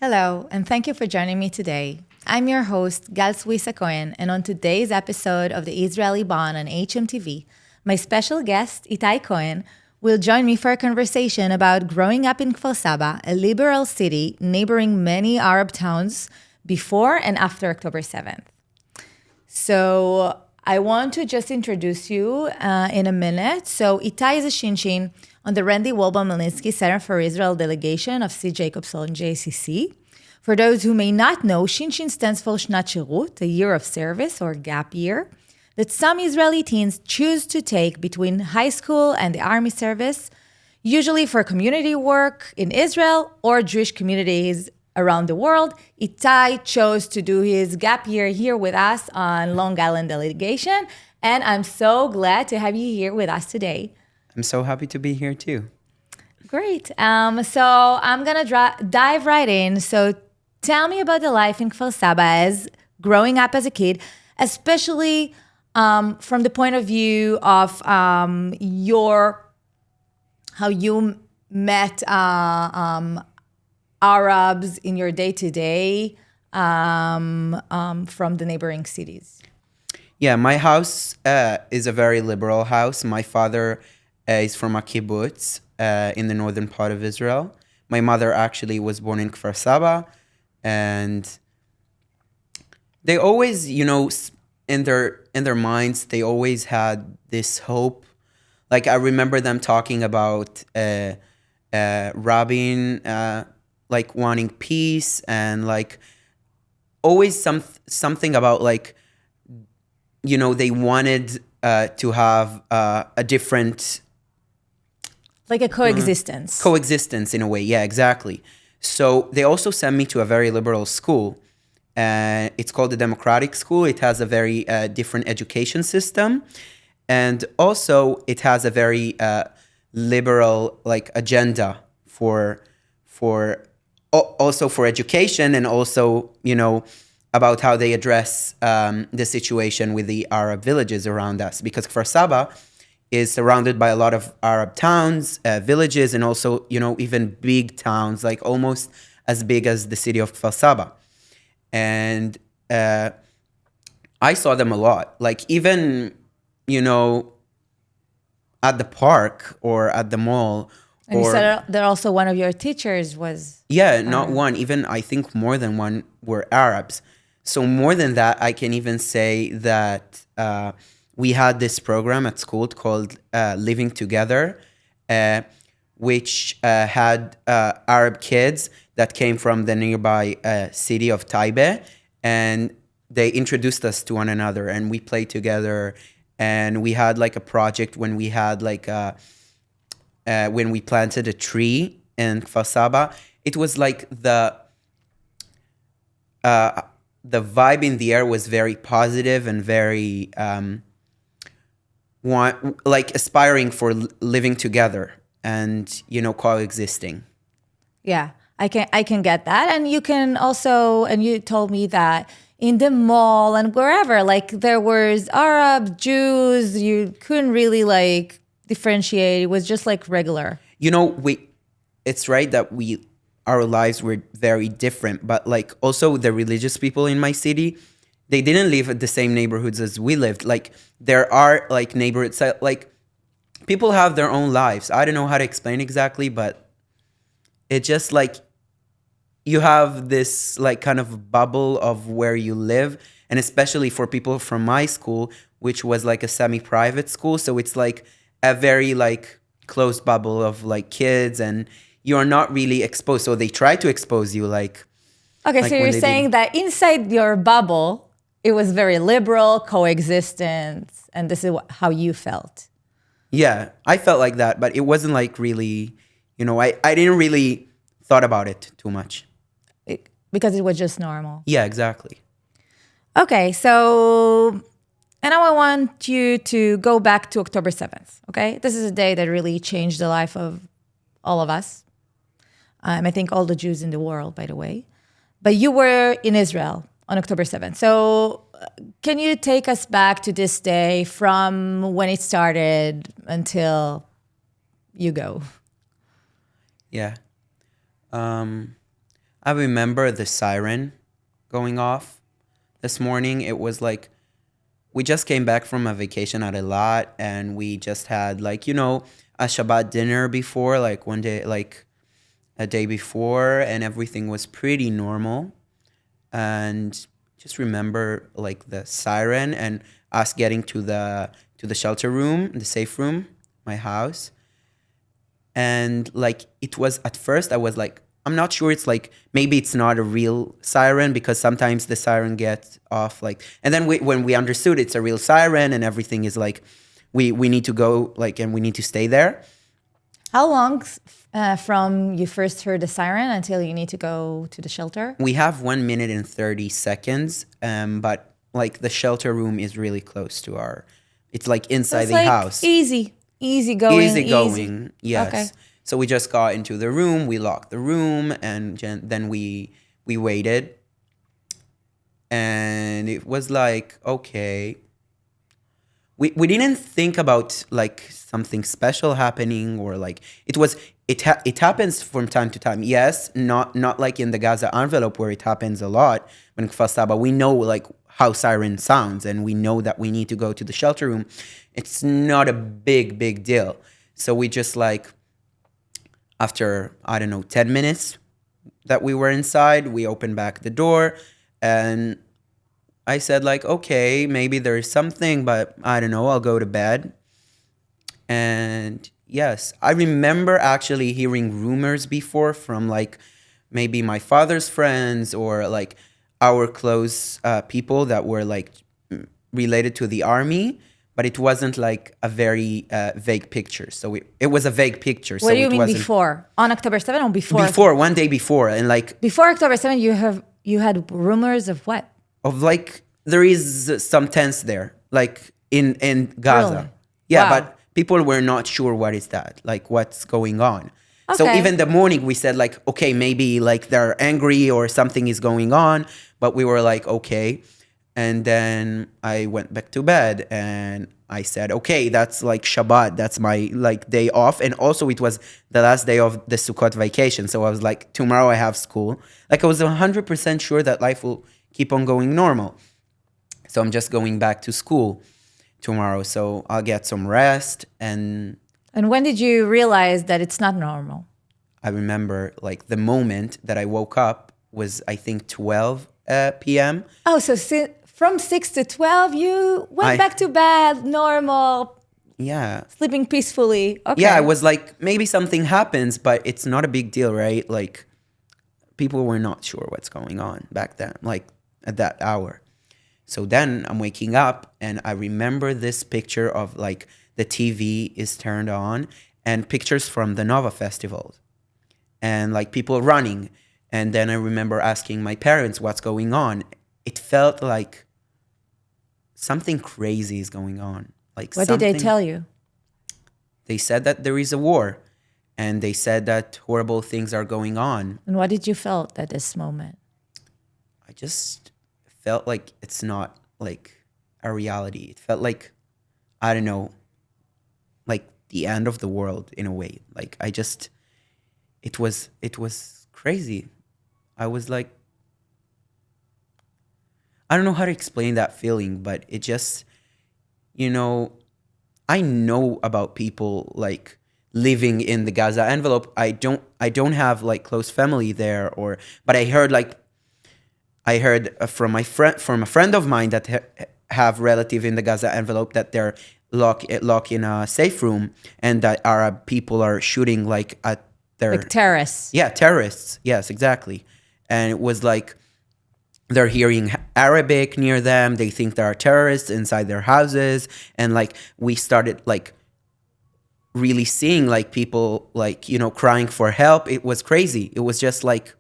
Hello, and thank you for joining me today. I'm your host, Gal Swisa Cohen, and on today's episode of the Israeli Bond on hmTv, my special guest, Itay Cohen, will join me for a conversation about growing up in Kfar Saba, a liberal city neighboring many Arab towns before and after October 7th. So I want to just introduce you in a minute. So Itay is a Shinshin on the Randy Wolba-Malinsky Center for Israel delegation of C. Jacobson JCC. For those who may not know, Shinshin stands for Shnat Shirut, a year of service or gap year, that some Israeli teens choose to take between high school and the army service, usually for community work in Israel or Jewish communities around the world. Itay chose to do his gap year here with us on Long Island delegation, and I'm so glad to have you here with us today. I'm so happy to be here too. Great. So I'm going to dive right in. So tell me about the life in Kfar Saba as growing up as a kid, especially from the point of view of how you met Arabs in your day-to-day from the neighboring cities. Yeah, my house is a very liberal house. My father is from a kibbutz in the northern part of Israel. My mother actually was born in Kfar Saba, and they always, in their minds, they always had this hope. Like I remember them talking about Rabin, like wanting peace, and like always something about like, they wanted to have a different like a coexistence. Coexistence in a way, yeah, exactly. So they also sent me to a very liberal school. It's called the Democratic School. It has a very different education system. And also it has a very liberal like agenda for also for education, and also, about how they address the situation with the Arab villages around us. Because Kfar Saba is surrounded by a lot of Arab towns, villages, and also, even big towns, like almost as big as the city of Kfar Saba. And I saw them a lot. Like even, at the park or at the mall. And you said that also one of your teachers was... Yeah, not one. Even I think more than one were Arabs. So more than that, I can even say that we had this program at school called Living Together, which had Arab kids that came from the nearby city of Taibe, and they introduced us to one another, and we played together, and we had like a project when we had like when we planted a tree in Kfar Saba. It was like the vibe in the air was very positive and very like aspiring for living together and coexisting. Yeah, I can get that. And you can also, and you told me that in the mall and wherever, like there was Arab, Jews, you couldn't really like differentiate. It was just like regular. It's right that our lives were very different, but like also the religious people in my city, they didn't live at the same neighborhoods as we lived. Like there are like neighborhoods, like people have their own lives. I don't know how to explain exactly, but it just like you have this like kind of bubble of where you live. And especially for people from my school, which was like a semi-private school. So it's like a very like closed bubble of like kids, and you're not really exposed. So they try to expose you like... Okay, so you're saying that inside your bubble, it was very liberal, coexistence, and this is how you felt. Yeah, I felt like that, but it wasn't like really, I didn't really thought about it too much. Because it was just normal. Yeah, exactly. Okay, so, and now I want you to go back to October 7th, okay? This is a day that really changed the life of all of us. I think all the Jews in the world, by the way. But you were in Israel on October 7th. So can you take us back to this day from when it started until you go? Yeah. I remember the siren going off this morning. It was like we just came back from a vacation at a lot, and we just had like, a Shabbat dinner before, like one day, like a day before, and everything was pretty normal. And just remember like the siren and us getting to the shelter room, the safe room, my house. And like it was at first I was like, I'm not sure, it's like maybe it's not a real siren, because sometimes the siren gets off, like, and then when we understood it's a real siren and everything is like we need to go, like, and we need to stay there. How long from you first heard the siren until you need to go to the shelter? We have 1 minute and 30 seconds, but like the shelter room is really close to our, it's like inside It's the like house. easy going. Easy going, yes. Okay. So we just got into the room, we locked the room, and then we waited. And it was like, okay. We didn't think about like something special happening, or like it happens from time to time. Yes, not like in the Gaza envelope where it happens a lot. When Kfar Saba, we know like how siren sounds, and we know that we need to go to the shelter room. It's not a big deal. So we just like, after, I don't know, 10 minutes that we were inside, we opened back the door, and I said like, okay, maybe there is something, but I don't know, I'll go to bed. And yes, I remember actually hearing rumors before from like maybe my father's friends, or like our close people that were like related to the army, but it wasn't like a very vague picture. So it was a vague picture. What do you mean before? On October 7th or before? Before, one day before. And like Before October 7th, you had rumors of what? of like there is some tents there, like in Gaza. Really? Yeah, Wow. but people were not sure what is that, like what's going on. So Okay. even the morning we said like, okay, maybe like they're angry or something is going on, but we were like, okay. And then I went back to bed, and I said, okay, that's like Shabbat, that's my like day off. And also it was the last day of the Sukkot vacation, so I was like, tomorrow I have school. Like I was 100% sure that life will keep on going normal. So I'm just going back to school tomorrow. So I'll get some rest. And And when did you realize that it's not normal? I remember like the moment that I woke up was, I think, 12 p.m. Oh, so from 6 to 12, you went back to bed, normal, Yeah. sleeping peacefully. Okay. Yeah, I was like, maybe something happens, but it's not a big deal, right? Like people were not sure what's going on back then, like at that hour. So then I'm waking up, and I remember this picture of like the TV is turned on, and pictures from the Nova Festival, and like people running. And then I remember asking my parents what's going on. It felt like something crazy is going on. Like What did they tell you? They said that there is a war, and they said that horrible things are going on. And what did you felt at this moment? I just felt like it's not like a reality. It felt like, I don't know, like the end of the world in a way. Like it was crazy. I was like, I don't know how to explain that feeling, but it just, I know about people like living in the Gaza envelope. I don't have like close family there, but I heard from a friend of mine that have relative in the Gaza envelope, that they're locked in a safe room, and that Arab people are shooting like at their Like terrorists. Yeah, terrorists. Yes, exactly. And it was like they're hearing Arabic near them. They think there are terrorists inside their houses, and like we started like really seeing like people like crying for help. It was crazy. It was just like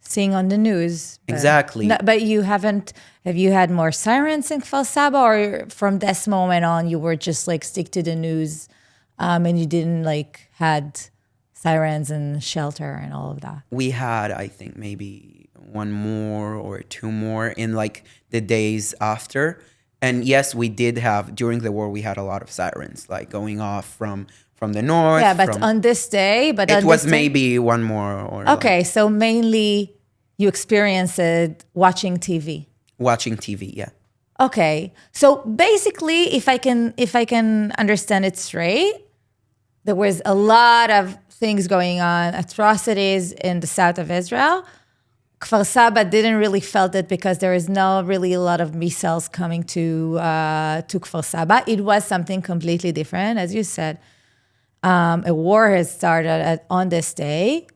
Seeing on the news. Exactly. But you haven't, have you had more sirens in Kfar Saba, or from this moment on you were just like stick to the news and you didn't like had sirens and shelter and all of that? We had, I think, maybe one more or two more in like the days after. And yes, we did have, during the war, we had a lot of sirens like going off from from the north. Yeah, but on this day, but it on was this day- maybe one more or Okay, so mainly you experience it watching TV. watching TV. Yeah. Okay, so basically, if I can understand it straight, there was a lot of things going on, atrocities in the south of Israel. Kfar Saba didn't really felt it because there is no really a lot of missiles coming to Kfar Saba. It was something completely different, as you said. A war has started on this day.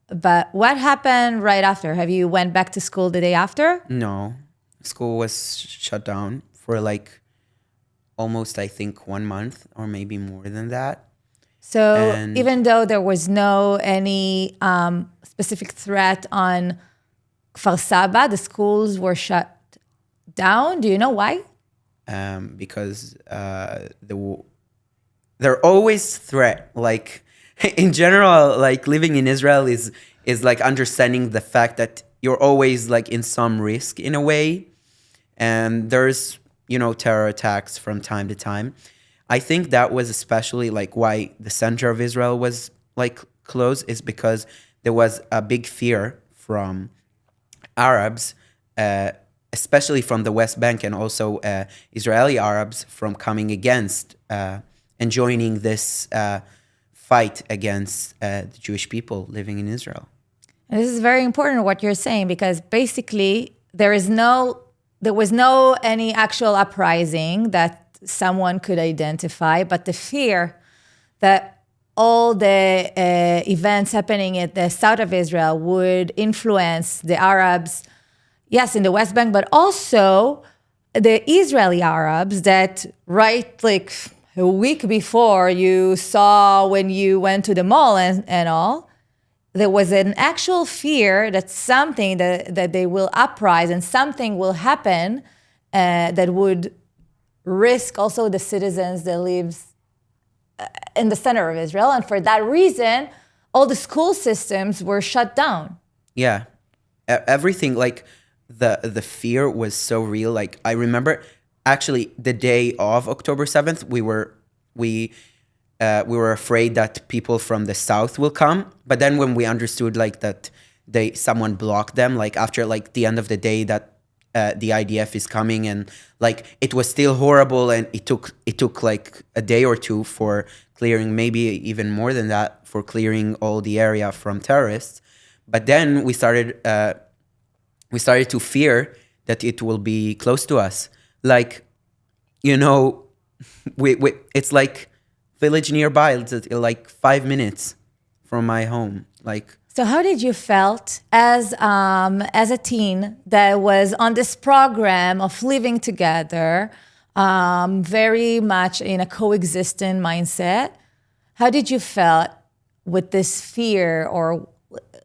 But what happened right after? Have you went back to school the day after? No, school was shut down for like almost, I think, 1 month or maybe more than that. So And- even though there was no any specific threat on Kfar Saba, the schools were shut down. Do you know why? Because they're always threat. Like in general, like living in Israel is like understanding the fact that you're always like in some risk in a way, and there's terror attacks from time to time. I think that was especially like why the center of Israel was like closed, is because there was a big fear from Arabs, especially from the West Bank, and also Israeli Arabs from coming against and joining this fight against the Jewish people living in Israel. And this is very important what you're saying, because basically there was no any actual uprising that someone could identify, but the fear that all the events happening at the south of Israel would influence the Arabs, yes, in the West Bank, but also the Israeli Arabs that like a week before you saw when you went to the mall and all, there was an actual fear that something that they will uprise and something will happen that would risk also the citizens that lives in the center of Israel. And for that reason, all the school systems were shut down. Yeah. Everything, like the fear was so real. Like I remember actually the day of October 7th, we were afraid that people from the south will come. But then when we understood like that someone blocked them, like after like the end of the day, that the IDF is coming, and like it was still horrible, and it took like a day or two for clearing, maybe even more than that, for clearing all the area from terrorists. But then we started to fear that it will be close to us. Like, we it's like village nearby. It's like 5 minutes from my home. Like, so how did you felt as a teen that was on this program of living together, very much in a coexistent mindset? How did you felt with this fear, or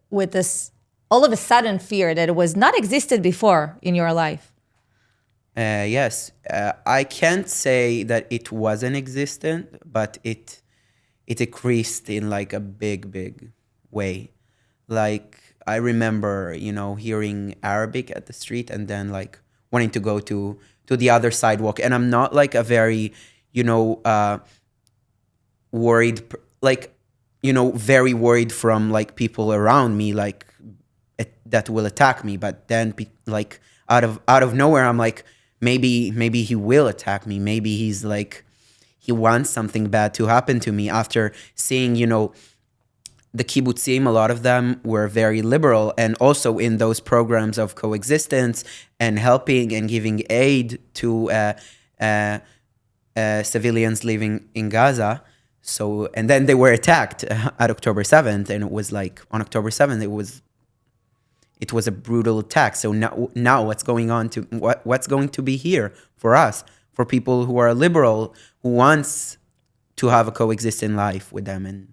with this all of a sudden fear that it was not existed before in your life? Yes, I can't say that it wasn't existent, but it increased in like a big way. Like I remember, hearing Arabic at the street and then like wanting to go to the other sidewalk. And I'm not like a very, worried, very worried from like people around me, like that will attack me. But then like out of nowhere, I'm like, maybe he will attack me. Maybe he's like, he wants something bad to happen to me. After seeing, the kibbutzim, a lot of them were very liberal, and also in those programs of coexistence and helping and giving aid to civilians living in Gaza. So, and then they were attacked at October 7th, and it was like on October 7th, it was a brutal attack. So now what's going to be here for us, for people who are liberal, who wants to have a coexisting life with them? And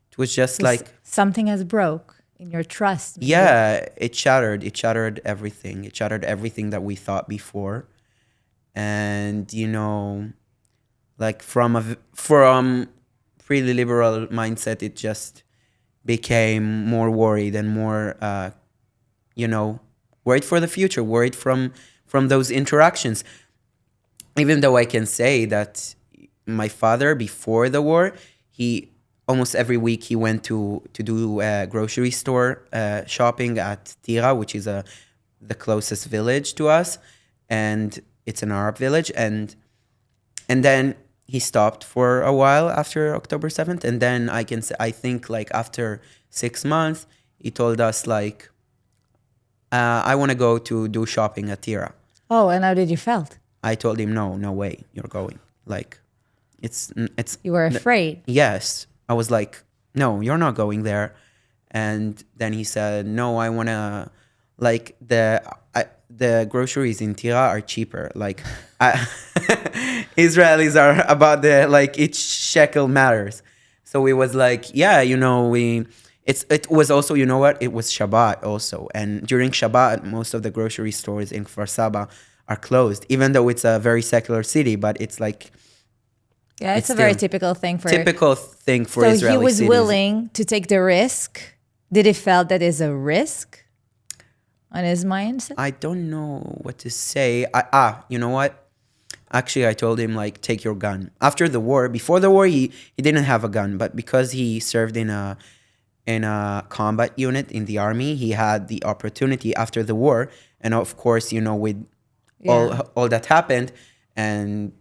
it was just like something has broke in your trust. Maybe. Yeah, it shattered everything. It shattered everything that we thought before. And like from pretty liberal mindset, it just became more worried and more worried for the future, worried from those interactions. Even though I can say that my father before the war, he almost every week he went to do grocery store shopping at Tira, which is the closest village to us, and it's an Arab village, and then he stopped for a while after October 7th, and then I think like after 6 months he told us like, I want to go to do shopping at Tira. Oh, and how did you felt? I told him, no way, you're going. Like, it's You were afraid. yes. I was like, no, you're not going there. And then he said, no, I want to, like, the groceries in Tira are cheaper. Like, Israelis are about like, each shekel matters. So we was like, yeah, it was also, you know what? It was Shabbat also. And during Shabbat, most of the grocery stores in Kfar Saba are closed, even though it's a very secular city, but it's like, Yeah, it's a very typical thing for Israeli cities. So he was willing to take the risk. Did he felt that is a risk on his mind? I don't know what to say. You know what? Actually, I told him like, take your gun. After the war, before the war, he didn't have a gun, but because he served in a combat unit in the army, he had the opportunity after the war, and of course, with all that happened, and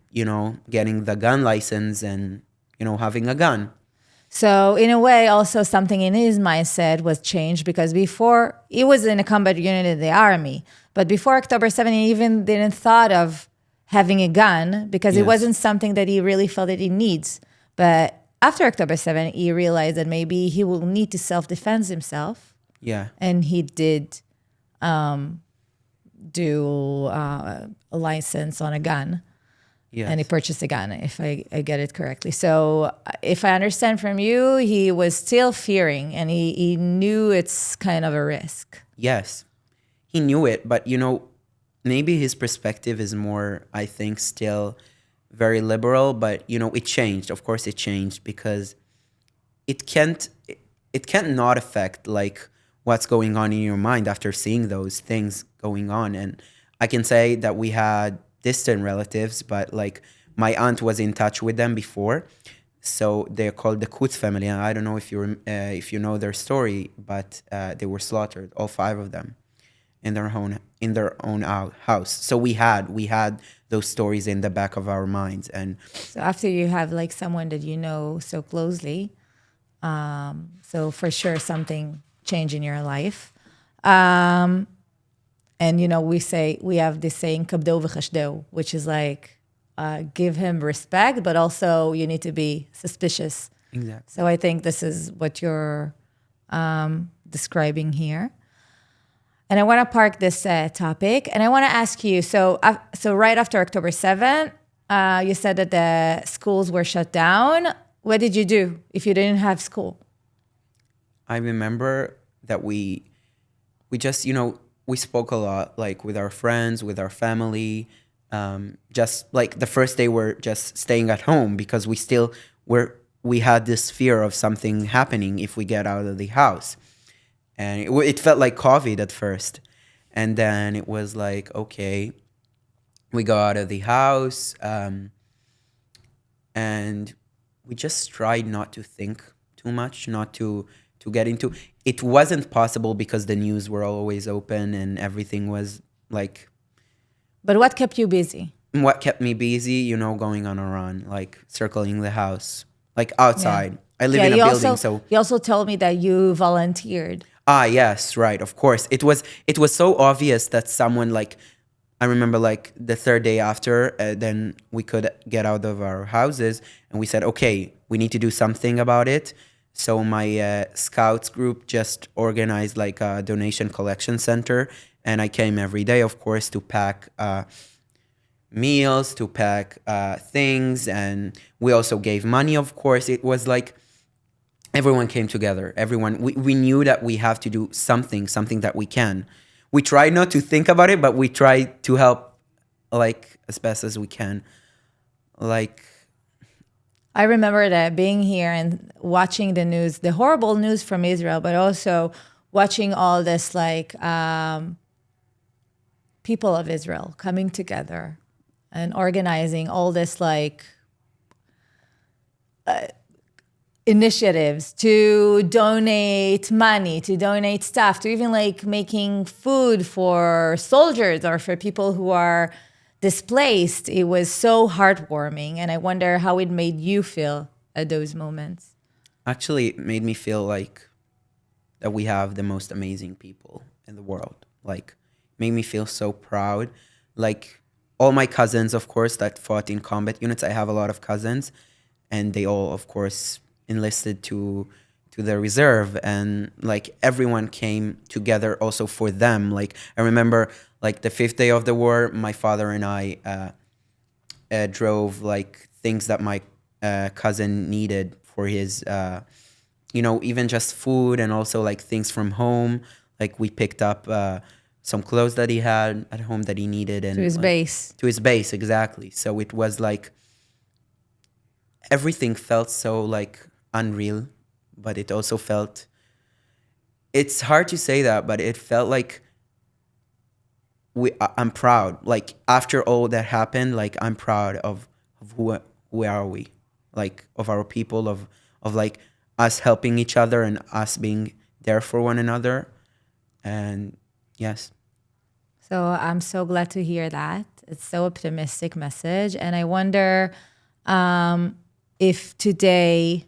getting the gun license and having a gun. So in a way, also something in his mindset was changed, because before he was in a combat unit in the army, but before October 7, he even didn't thought of having a gun because it wasn't something that he really felt that he needs. But after October 7, he realized that maybe he will need to self-defend himself. Yeah. And he did do a license on a gun. Yes. And he purchased a gun, if I get it correctly. So if I understand from you, he was still fearing, and he knew it's kind of a risk. Yes, he knew it, but maybe his perspective is more, I think, still very liberal, but it changed. Of course it changed, because it can't not affect like what's going on in your mind after seeing those things going on. And I can say that we had distant relatives, but like my aunt was in touch with them before, so they're called the Kutz family. And I don't know if you know their story, but they were slaughtered, all 5 of them, in their own house. So we had those stories in the back of our minds. And so after you have like someone that you know so closely, so for sure something changed in your life. And we have this saying kabdo v'chashdeu, which is like give him respect, but also you need to be suspicious. Exactly. So I think this is what you're describing here. And I want to park this topic, and I want to ask you. So right after October 7, you said that the schools were shut down. What did you do if you didn't have school? I remember that we just we spoke a lot, like with our friends, with our family. Just like the first day, we're just staying at home because we had this fear of something happening if we get out of the house. And it felt like COVID at first. And then it was like, okay, we go out of the house, and we just tried not to think too much, not to get into. It wasn't possible because the news were always open and everything was like. But what kept you busy? What kept me busy, going on a run, like circling the house, like outside. Yeah. I live in a building, so. You also told me that you volunteered. Yes, right, of course. It was so obvious that someone, like, I remember like the third day after, then we could get out of our houses, and we said, okay, we need to do something about it. So my scouts group just organized like a donation collection center, and I came every day, of course, to pack meals, to pack things, and we also gave money, of course. It was like everyone came together. We knew that we have to do something that we can. We tried not to think about it, but we tried to help like as best as we can. Like, I remember that being here and watching the news, the horrible news from Israel, but also watching all this like people of Israel coming together and organizing all this like initiatives to donate money, to donate stuff, to even like making food for soldiers or for people who are displaced. It was so heartwarming. And I wonder how it made you feel at those moments. Actually, it made me feel like that we have the most amazing people in the world. Like, made me feel so proud. Like, all my cousins, of course, that fought in combat units. I have a lot of cousins, and they all, of course, enlisted to the reserve, and like everyone came together also for them. Like, I remember, like the fifth day of the war, my father and I drove like things that my cousin needed for his, even just food and also like things from home. Like we picked up some clothes that he had at home that he needed, and To his like, base. to his base, exactly. So it was like everything felt so like unreal, but it also felt, it's hard to say that, but it felt like I'm proud. Like after all that happened, like I'm proud of who are we, like of our people, of like us helping each other and us being there for one another. And yes. So I'm so glad to hear that. It's so optimistic message. And I wonder if today,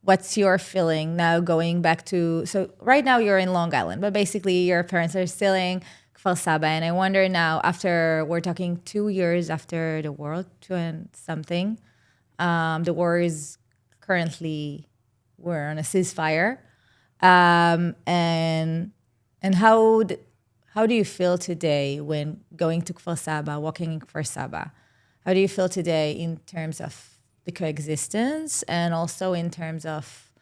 what's your feeling now going back to, so right now you're in Long Island, but basically your parents are still in Kfar Saba. And I wonder now, after, we're talking 2 years after the war, two and something, the war is currently, we're on a ceasefire. And how do you feel today when going to Kfar Saba, walking in Kfar Saba? How do you feel today in terms of the coexistence and also in terms of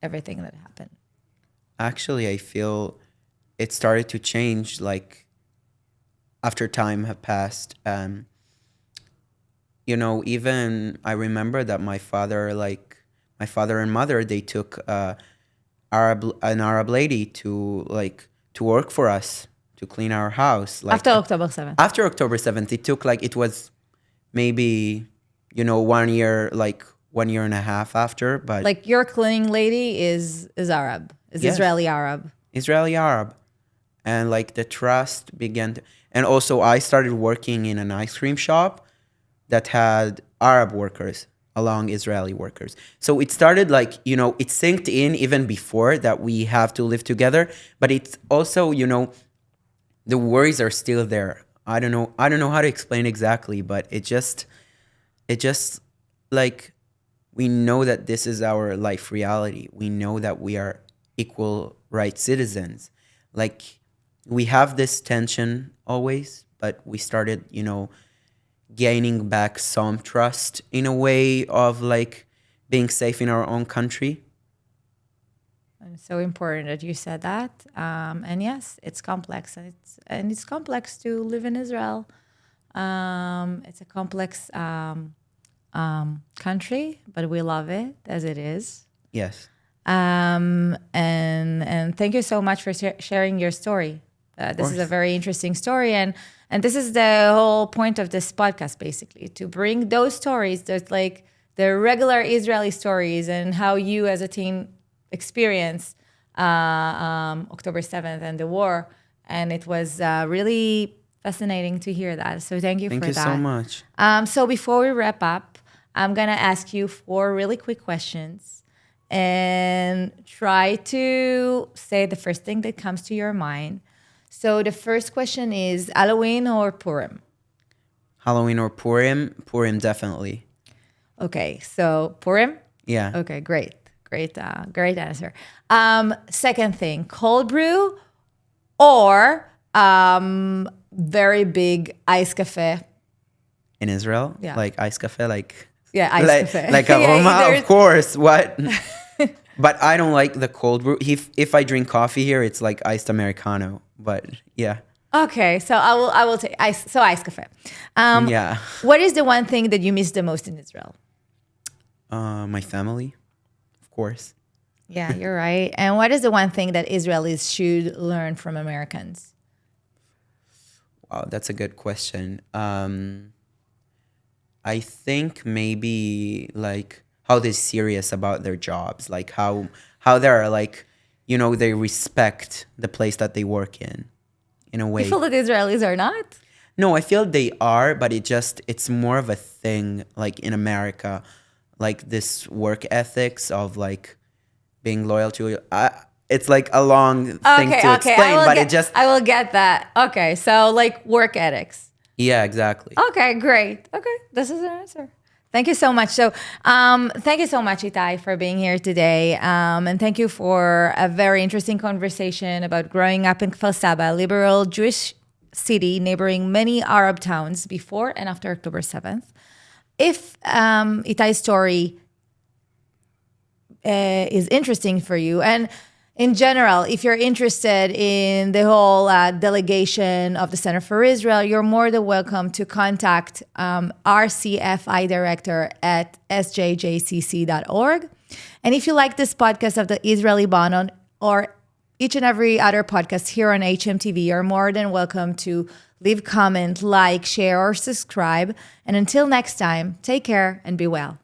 everything that happened? Actually, I feel it started to change like after time had passed. Even I remember that my father and mother, they took an Arab lady to work for us, to clean our house. Like After October 7th. after October 7th, it took like, it was maybe 1 year and a half after, but Like your cleaning lady is Arab, is yes, Israeli Arab. Israeli Arab. And like the trust began and also I started working in an ice cream shop that had Arab workers along Israeli workers. So it started like, it synced in even before that we have to live together, but it's also, the worries are still there. I don't know how to explain exactly, but it just like, we know that this is our life reality. We know that we are equal rights citizens. Like, we have this tension always, but we started, gaining back some trust in a way of like being safe in our own country. And it's so important that you said that. And yes, it's complex, and it's complex to live in Israel. It's a complex country, but we love it as it is. Yes. And thank you so much for sharing your story. This is a very interesting story, and this is the whole point of this podcast, basically, to bring those stories, those like the regular Israeli stories, and how you as a teen experience October 7th and the war. And it was really fascinating to hear that. So thank you for that. Thank you so much. So before we wrap up, I'm gonna ask you 4 really quick questions, and try to say the first thing that comes to your mind. So the first question is Halloween or Purim? Halloween or Purim? Purim, definitely. Okay, so Purim? Yeah. Okay, great. Great answer. Second thing, cold brew or very big ice cafe? In Israel? Yeah. Like ice cafe, like Yeah, ice cafe. like aroma, of course. What? But I don't like the cold brew. If I drink coffee here, it's like iced Americano. But yeah. Okay, so I will take ice. So ice cafe. Yeah. What is the one thing that you miss the most in Israel? My family, of course. Yeah, you're right. And what is the one thing that Israelis should learn from Americans? Wow, that's a good question. I think maybe like how they're serious about their jobs, like how they're like, they respect the place that they work in a way. You feel that Israelis are not? No, I feel they are, but it's more of a thing like in America, like this work ethics of like being loyal to. It's like a long thing to explain, but I will get that. Okay, so like work ethics. Yeah, exactly. Okay, great. Okay, this is an answer. Thank you so much. So, thank you so much, Itay, for being here today. And thank you for a very interesting conversation about growing up in Kfar Saba, a liberal Jewish city neighboring many Arab towns before and after October 7th. If Itay's story is interesting for you, and in general, if you're interested in the whole delegation of the Center for Israel, you're more than welcome to contact our CFI director at sjjcc.org. And if you like this podcast of the Israeli Banon or each and every other podcast here on hmTv, you're more than welcome to leave comment, like, share, or subscribe. And until next time, take care and be well.